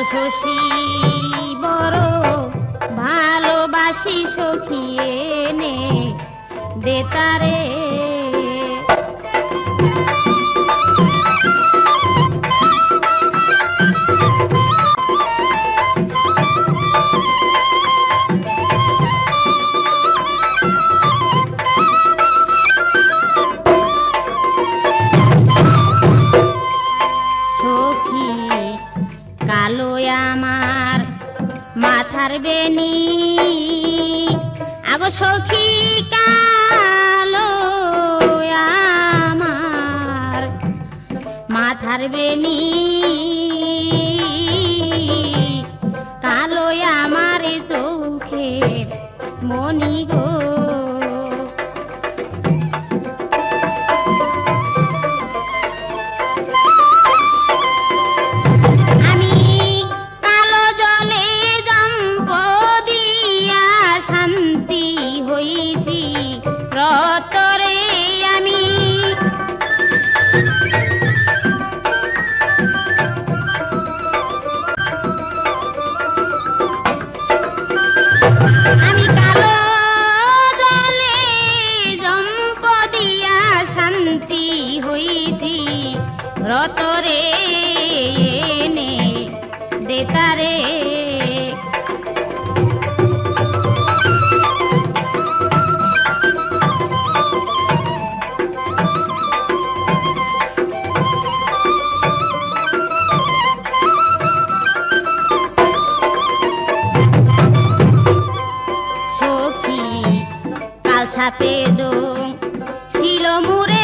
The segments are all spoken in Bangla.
শশী বড় ভালোবাসি সখী এনে দে তারে মাথার বেনি আগো সখী কালো আমার মাথার বেনি কালো আমার চোখের মনি গো রতরে এনে দে তারে সখী কাল সাপে ডোং ছিল মুরে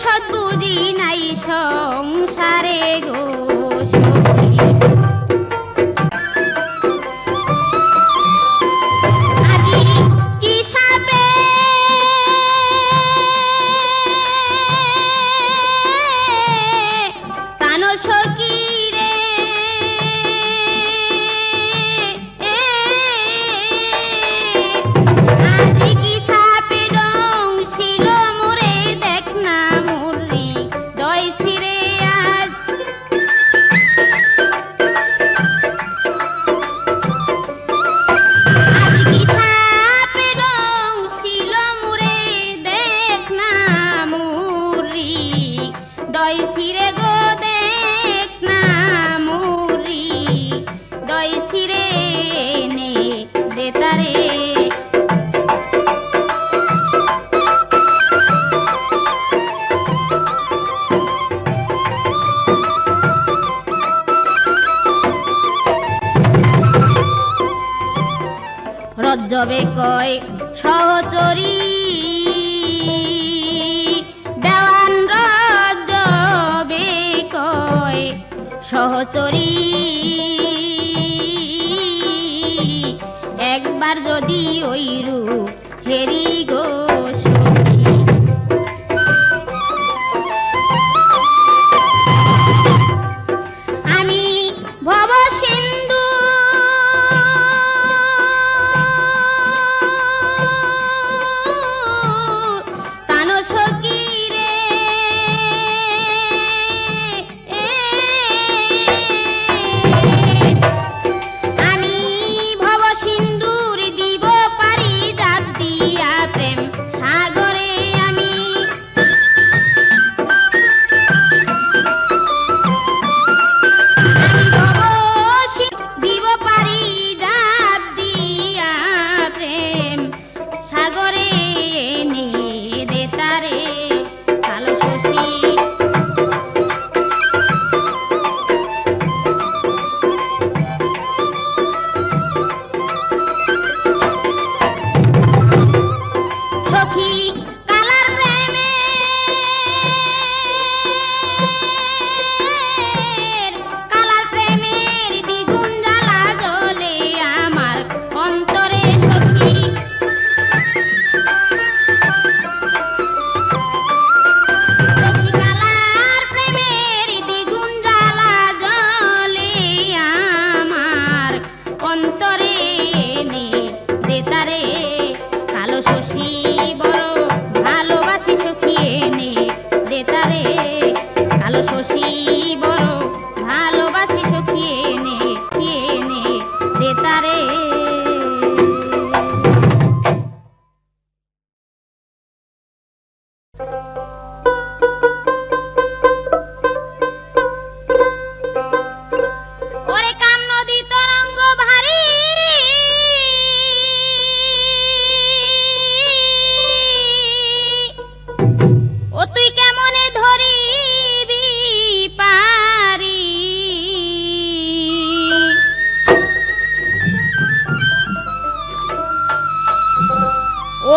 সদ্বুদ্ধি নাই সংসারে গো সখী আজি কি সাপে প্রাণ সখী রে আজি কি সাপে ডং ছিল মোরে দেখ না রজ্জবে কয় সহচরী দেওয়ান রজ্জবে কয় সহচরী একবার যদি ওই রূপ হেরি গো আমি ভব সিন্ধু আমি ভব সিন্ধুর দিব পারি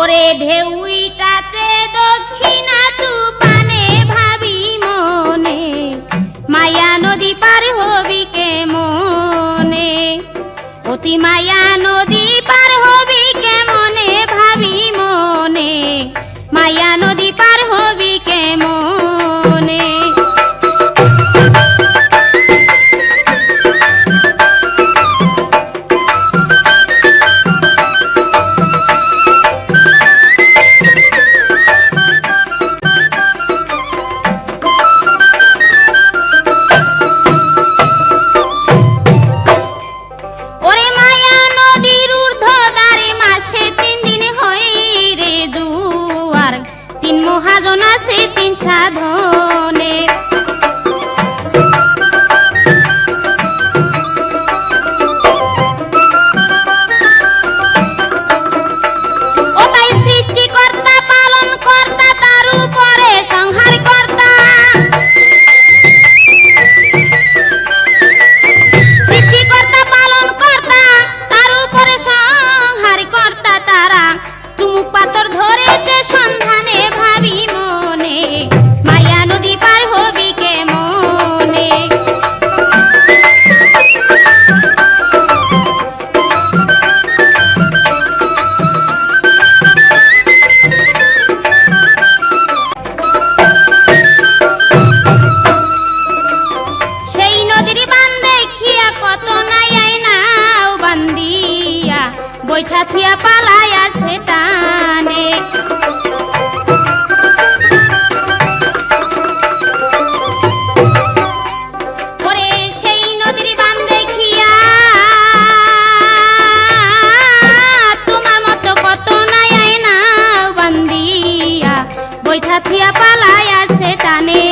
ওরে ঢেউইটাতে দক্ষিণা তুফানে ভাবি মনে মায়া নদী পার হবি কে মনে অতি মায়া নদী পার হবি কে মনে ভাবি মনে মায়া নদী পার হবি কে মনে মহাজন আছে তিন সাধনে ও তাই সৃষ্টিকর্তা পালন কর্তা তার উপরে সংহার কর্তা সৃষ্টিকর্তা পালন কর্তা তার উপরে সংহার কর্তা তারা চুমুক পাথর ধরেতে সন্ধানে ভাবি মনে মায়া নদী পার হবি কে মনে সেই নদীর বান দেখিয়া কত নাই নাও বান্দিয়া বৈঠা থিয়া পালায় আছে টানে ওরে সেই নদীর বান দেখিয়া তোমার মতো কত নাই না বান্দিয়া বৈঠা থিয়া পালায় আছে টানে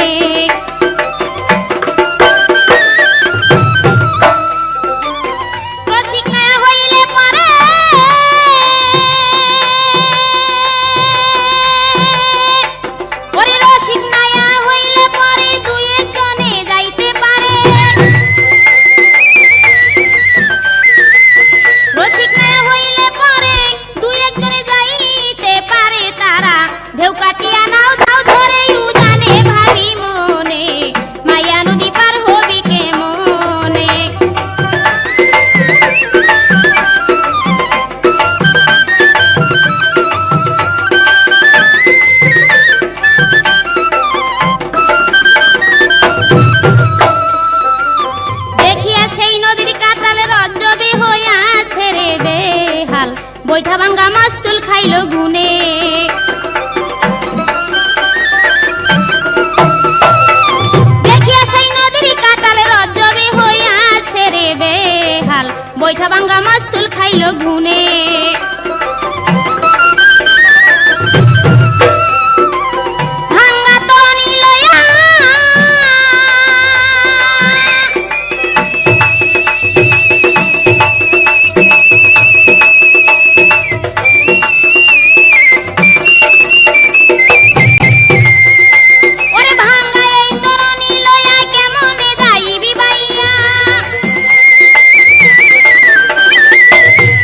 বৈঠা ভাঙ্গা মাস্তুল খাইল গুনে দেখিয়া সেই নদীর কাটালে রজ্জবে হইয়াছে রে বেহাল বৈঠা ভাঙ্গা মাস্তুল খাইল গুনে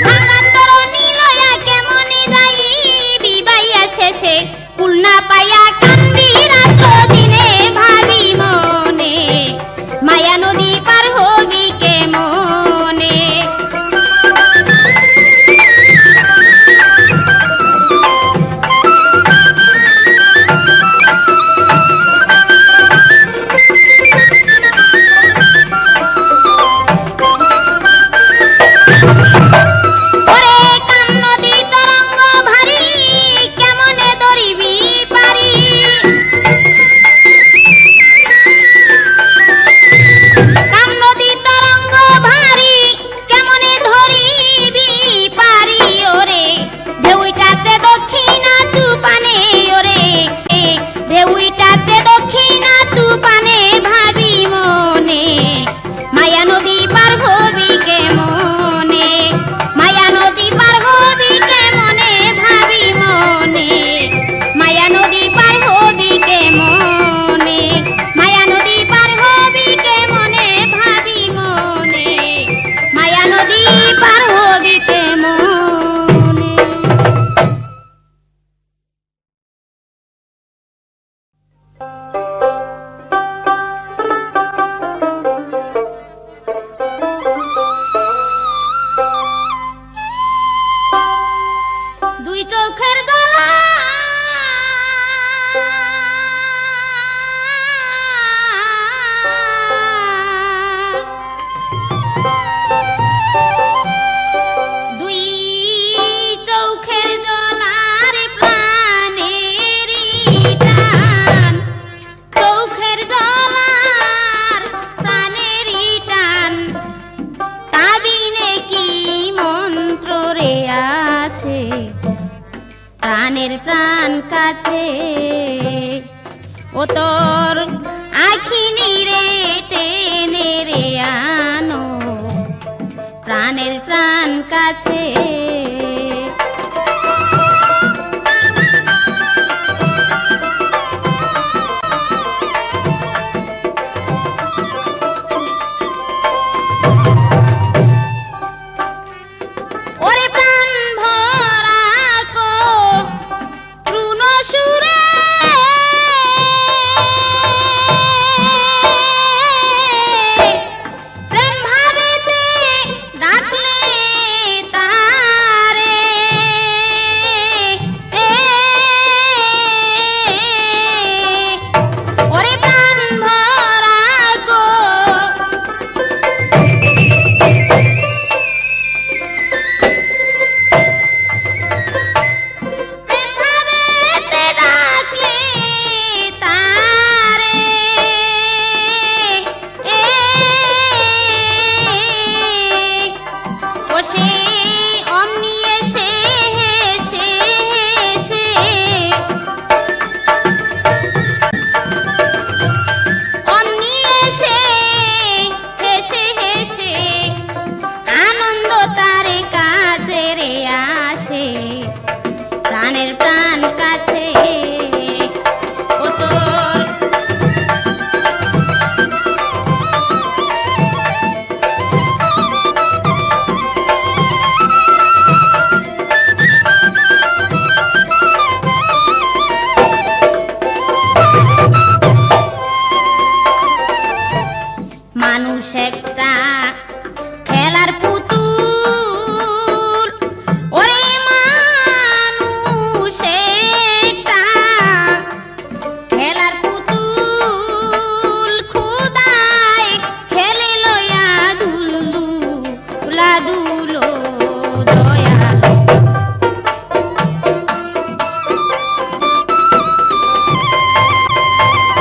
ভাঙ্গা প্রাণের প্রাণ কাছে ও তোর আখি নিরে টেনে রে আনো প্রাণের প্রাণ কাছে প্রাণের প্রাণ কাছে ও তোর মানুষ একটা খেলার পুতুল ওরে মানুষ একটা খেলার পুতুল খুদায় খেলে লয়া দুলু লাদুলো দয়া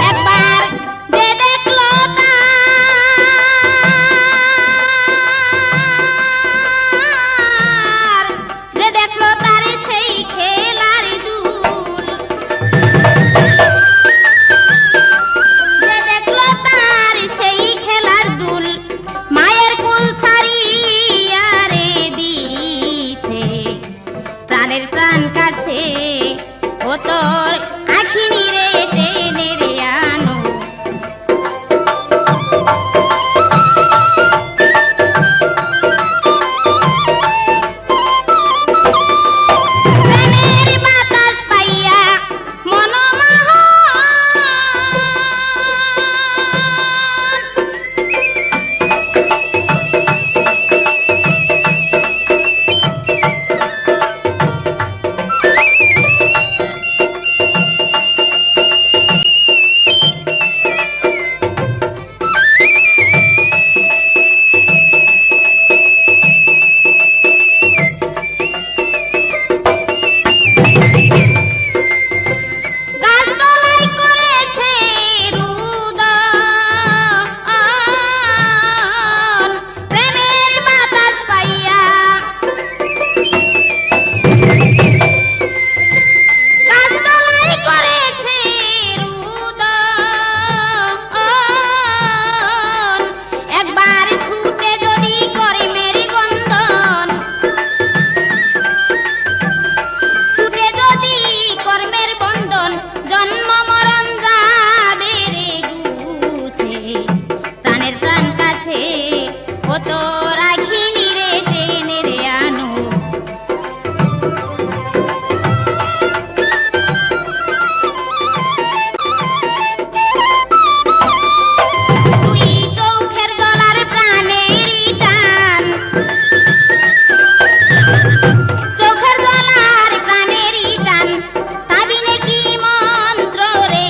একবার যে দেখলো তার সেই খেলার দুল যে দেখলো তার সেই খেলার দুল মায়ের কুল ছাড়িয়া রে দিছে প্রাণের প্রাণ কাছে ও তোর আখি নিরে টেনে রে আনো প্রেমের বাতাস পাইয়া গাছতলায় করেছে রুদন প্রেমের বাতাস পাইয়া গাছতলায় করেছে রুদন একবার ছুটে যদি করে মেরি বন্ধন ছুটে যদি কর্মের বন্ধন জন্ম মরণ যাবে রে গুছে প্রাণের প্রাণ কাছে ও তোর আখি নিরে টেনে রে আনো তুই চোখের জলার প্রাণেরই টান চোখের জলার প্রাণেরই টান সাবিনে কি মন্ত্র রে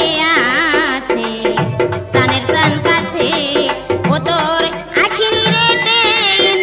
আছে প্রাণের প্রাণ কাছে ও তোর আখি নিরে টেনে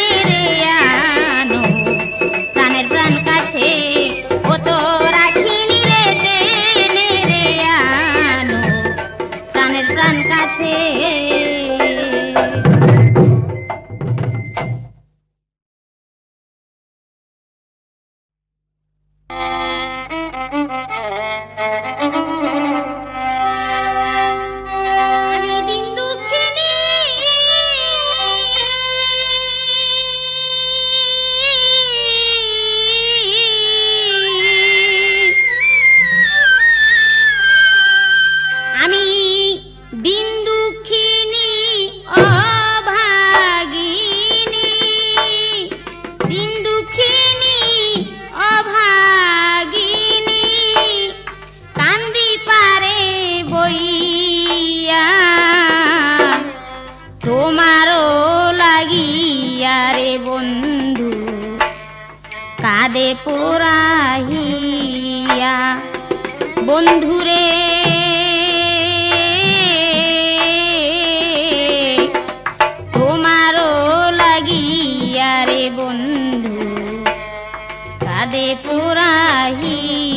লাগিয়া রে বন্ধু কাঁদে পোড়াইয়া বন্ধুরে তোমারও লাগিয়া রে বন্ধু কাঁদে পোড়াইয়া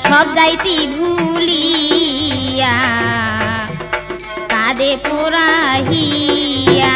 সব যাইতি ভুলিয়া কাঁদে পোড়াইয়া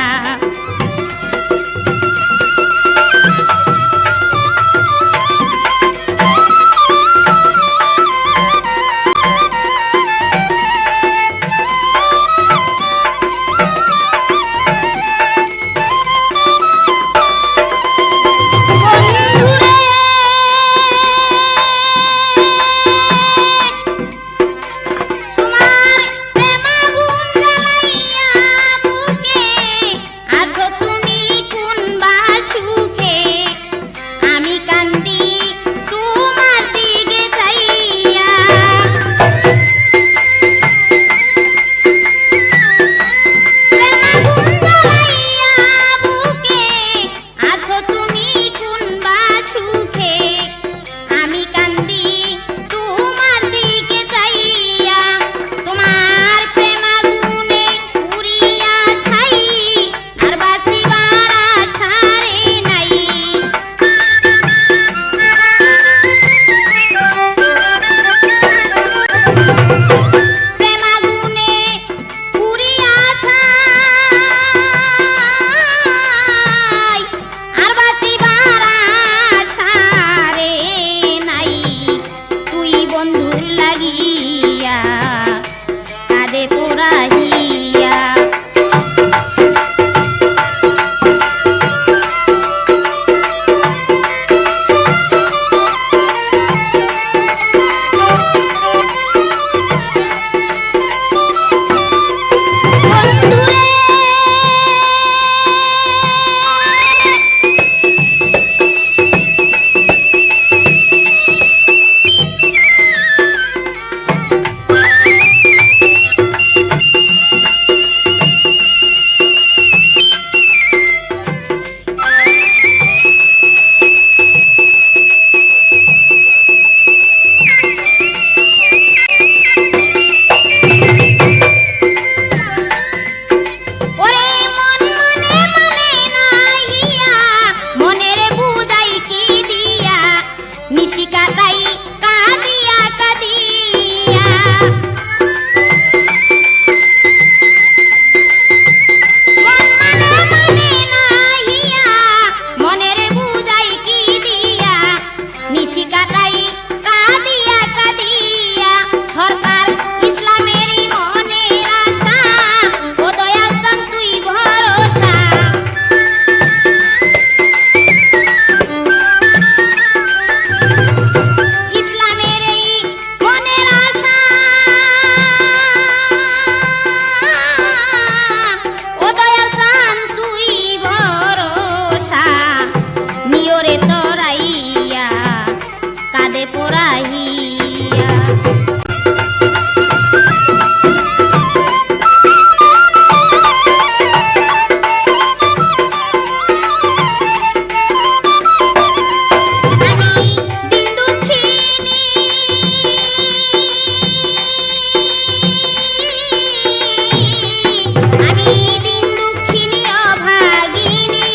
আমি দিন দুঃখিনী অভাগিনী,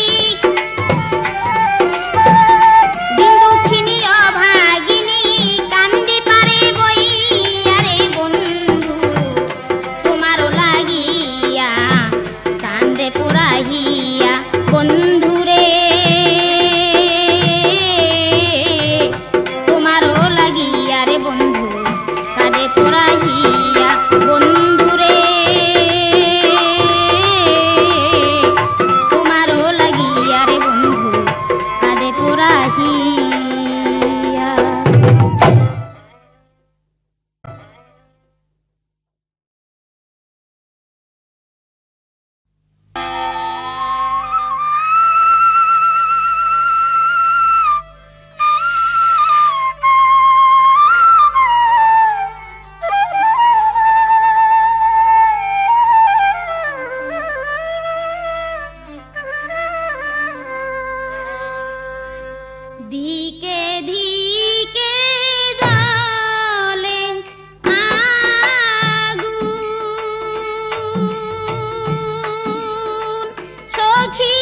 দিন দুঃখিনী অভাগিনী, কান্দি পারে বইয়া রে বন্ধু, তোমারও লাগিয়া কান্দে পুরাহিয়া বন্ধু রে, তোমারও লাগিয়া রে বন্ধু কাঁদে পুরাহিয়া বন্ধু রে, তোমারও লাগিয়া রে বন্ধু কাঁদে পুরাহিয়া। ধিকে ধিকে জ্বলে আগুন, সখী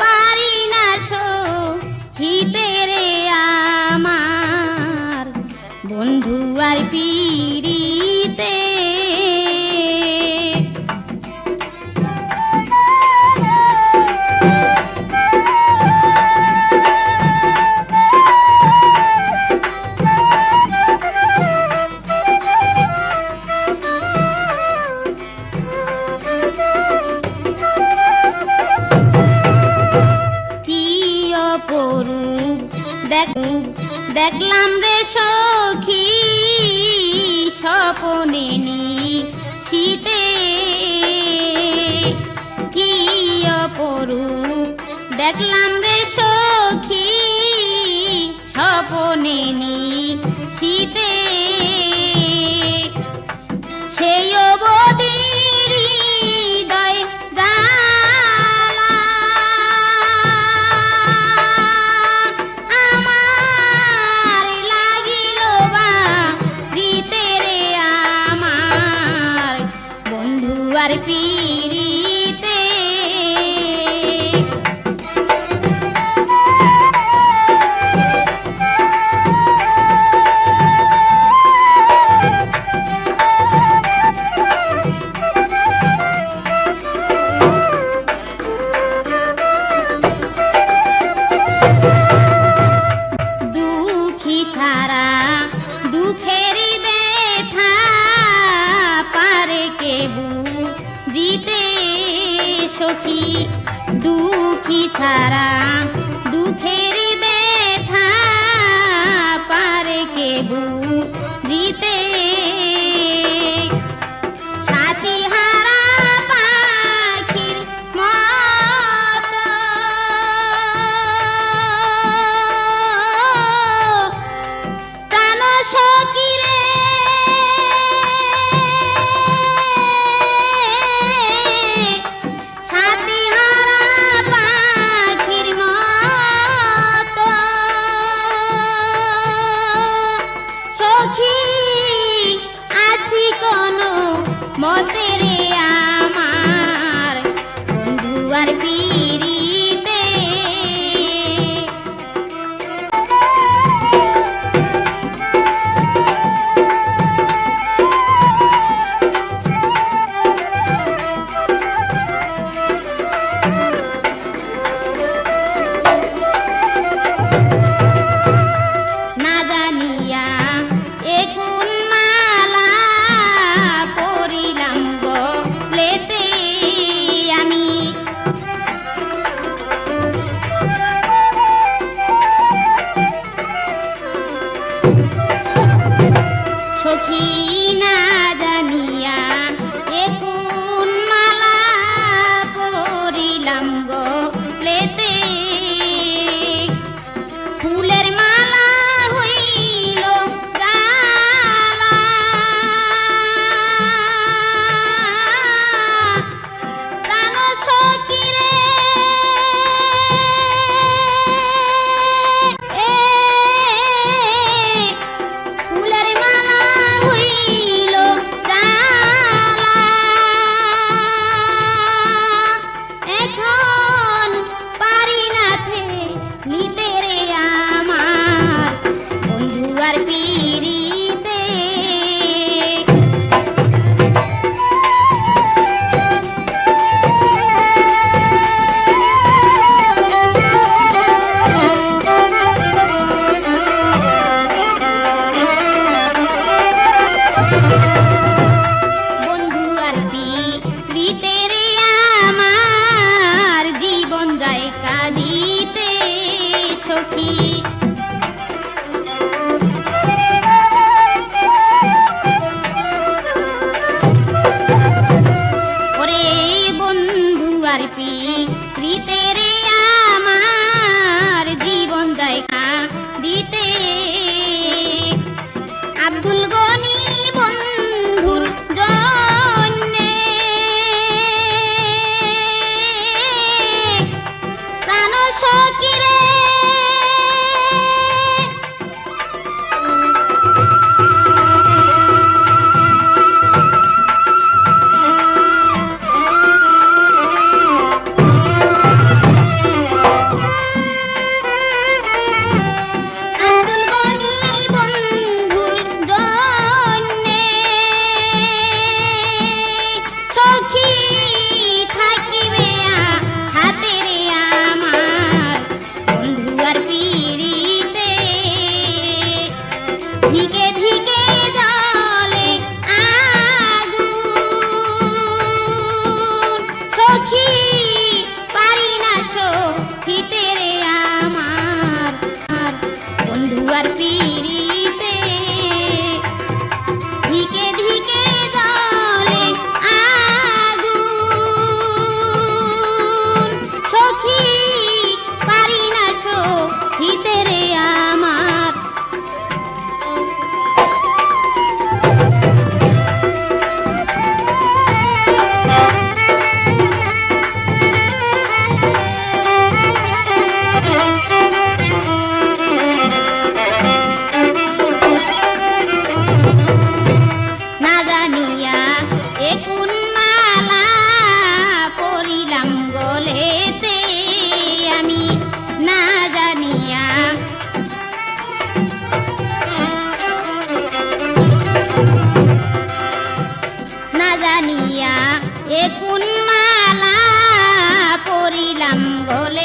পারি না সহিতে রে আমার বন্ধু আর পীড়িতে, দেখলাম রে সখী স্বপনে নিশীতে, কি অপরূপ দেখলাম রে সখী স্বপনে নিশীতে, সেই অবধির হৃদয় জ্বালা আমার লাগিল বাজিতে রে আমার বন্ধু আর পীড়িতে, দুঃখী ছাড়া দুঃখের ব্যথা পারে কে বুঝিতে সখী, দুঃখী ছাড়া দুঃখের ব্যথা পারে কে বুঝিতে, সাথী হারা পাখির মতো প্রাণ সখী রে, সাথী হারা পাখির মতো সখী পাখি ওরে বন্ধু আর প্রীতে রে আমার জীবন যায় দিতে আব্দুল গনি বন্ধুর জন্যে প্রাণ সখী রে ধিকে ধিকে জলে আগুন সখী পারি না সখিতে রে আমার বন্ধু আর পিড়িতে ধিকে ধিকে জলে আগুন সখী পারি না সখিতে রে আমার না জানিয়া এ কোন মালা পরিলাম গলেতে আমি না জানিয়া এ কোন মালা পরিলাম গলে